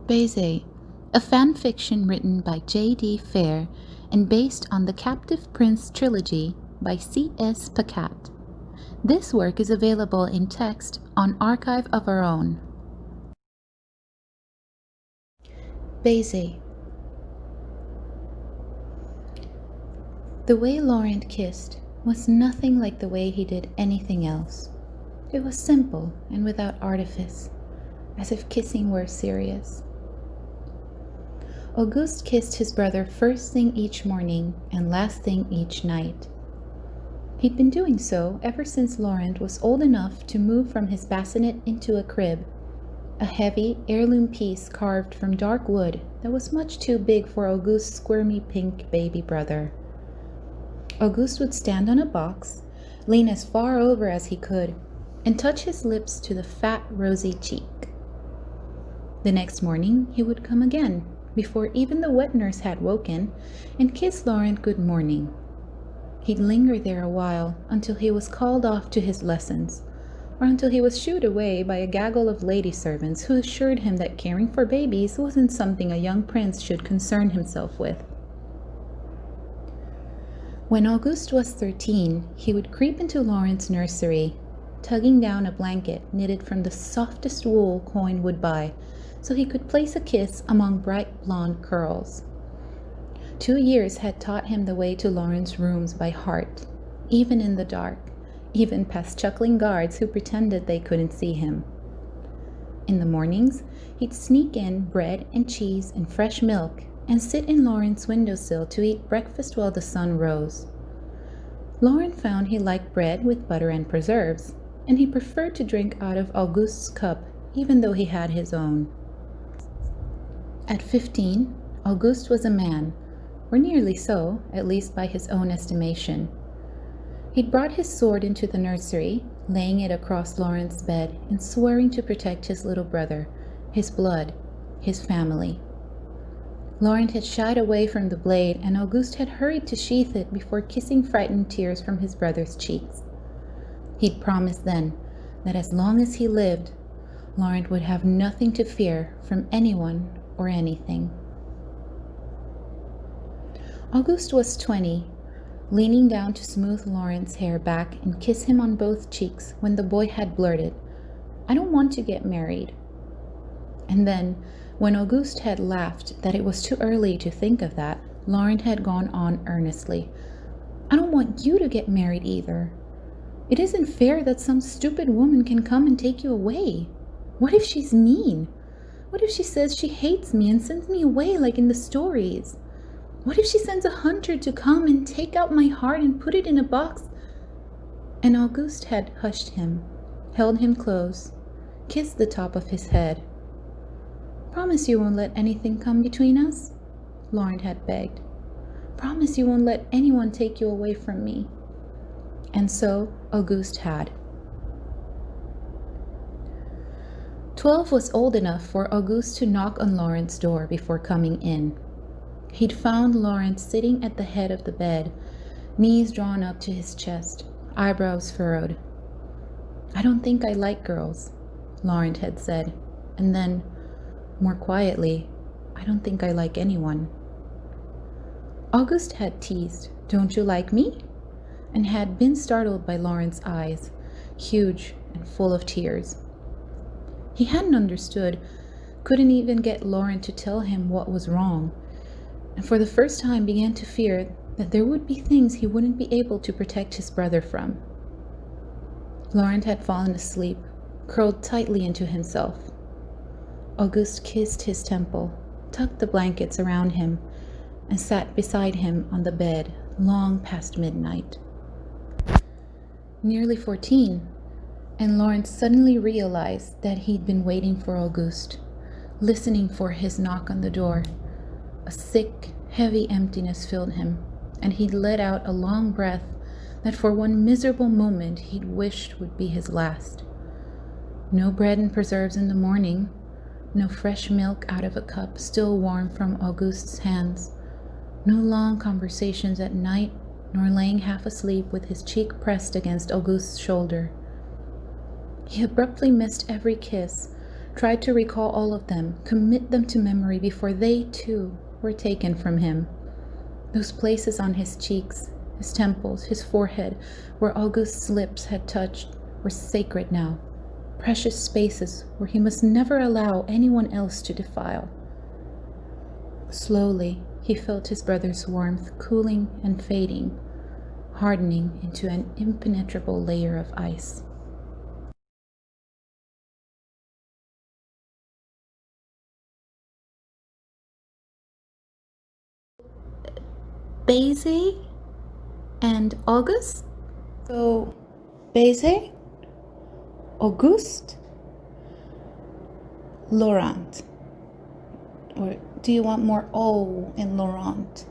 Baisers, a fanfiction written by Jaydee Faire and based on the Captive Prince trilogy by C.S. Pacat. This work is available in text on Archive of Our Own. Baisers. The way Laurent kissed was nothing like the way he did anything else. It was simple and without artifice, as if kissing were serious. Auguste kissed his brother first thing each morning and last thing each night. He'd been doing so ever since Laurent was old enough to move from his bassinet into a crib, a heavy heirloom piece carved from dark wood that was much too big for Auguste's squirmy pink baby brother. Auguste would stand on a box, lean as far over as he could, and touch his lips to the fat, rosy cheek. The next morning he would come again, before even the wet nurse had woken, and kiss Laurent good morning. He'd linger there a while until he was called off to his lessons, or until he was shooed away by a gaggle of lady servants who assured him that caring for babies wasn't something a young prince should concern himself with. When Auguste was 13, he would creep into Laurent's nursery, tugging down a blanket knitted from the softest wool coin would buy, so he could place a kiss among bright blonde curls. 2 years had taught him the way to Laurent's rooms by heart, even in the dark, even past chuckling guards who pretended they couldn't see him. In the mornings, he'd sneak in bread and cheese and fresh milk and sit in Laurent's windowsill to eat breakfast while the sun rose. Laurent found he liked bread with butter and preserves, and he preferred to drink out of Auguste's cup even though he had his own. At 15, Auguste was a man, or nearly so, at least by his own estimation. He'd brought his sword into the nursery, laying it across Laurent's bed and swearing to protect his little brother, his blood, his family. Laurent had shied away from the blade, and Auguste had hurried to sheath it before kissing frightened tears from his brother's cheeks. He'd promised then that as long as he lived, Laurent would have nothing to fear from anyone or anything. Auguste was 20, leaning down to smooth Laurent's hair back and kiss him on both cheeks when the boy had blurted, "I don't want to get married." And then, when Auguste had laughed that it was too early to think of that, Laurent had gone on earnestly, "I don't want you to get married either. It isn't fair that some stupid woman can come and take you away. What if she's mean? What if she says she hates me and sends me away like in the stories? What if she sends a hunter to come and take out my heart and put it in a box?" And Auguste had hushed him, held him close, kissed the top of his head. "Promise you won't let anything come between us?" Laurent had begged. "Promise you won't let anyone take you away from me." And so Auguste had. 12 was old enough for Auguste to knock on Laurent's door before coming in. He'd found Laurent sitting at the head of the bed, knees drawn up to his chest, eyebrows furrowed. "I don't think I like girls," Laurent had said, and then, more quietly, "I don't think I like anyone." Auguste had teased, "Don't you like me?" and had been startled by Laurent's eyes, huge and full of tears. He hadn't understood, couldn't even get Laurent to tell him what was wrong, and for the first time began to fear that there would be things he wouldn't be able to protect his brother from. Laurent had fallen asleep, curled tightly into himself. Auguste kissed his temple, tucked the blankets around him, and sat beside him on the bed long past midnight. Nearly 14, and Laurent suddenly realized that he'd been waiting for Auguste, listening for his knock on the door. A sick, heavy emptiness filled him, and he'd let out a long breath that for one miserable moment he'd wished would be his last. No bread and preserves in the morning, no fresh milk out of a cup still warm from Auguste's hands, no long conversations at night, nor laying half asleep with his cheek pressed against Auguste's shoulder. He abruptly missed every kiss, tried to recall all of them, commit them to memory before they, too, were taken from him. Those places on his cheeks, his temples, his forehead, where Auguste's lips had touched, were sacred now, precious spaces where he must never allow anyone else to defile. Slowly, he felt his brother's warmth cooling and fading, hardening into an impenetrable layer of ice. Baisers and Auguste? So, Baisers, Auguste, Laurent. Or do you want more O in Laurent?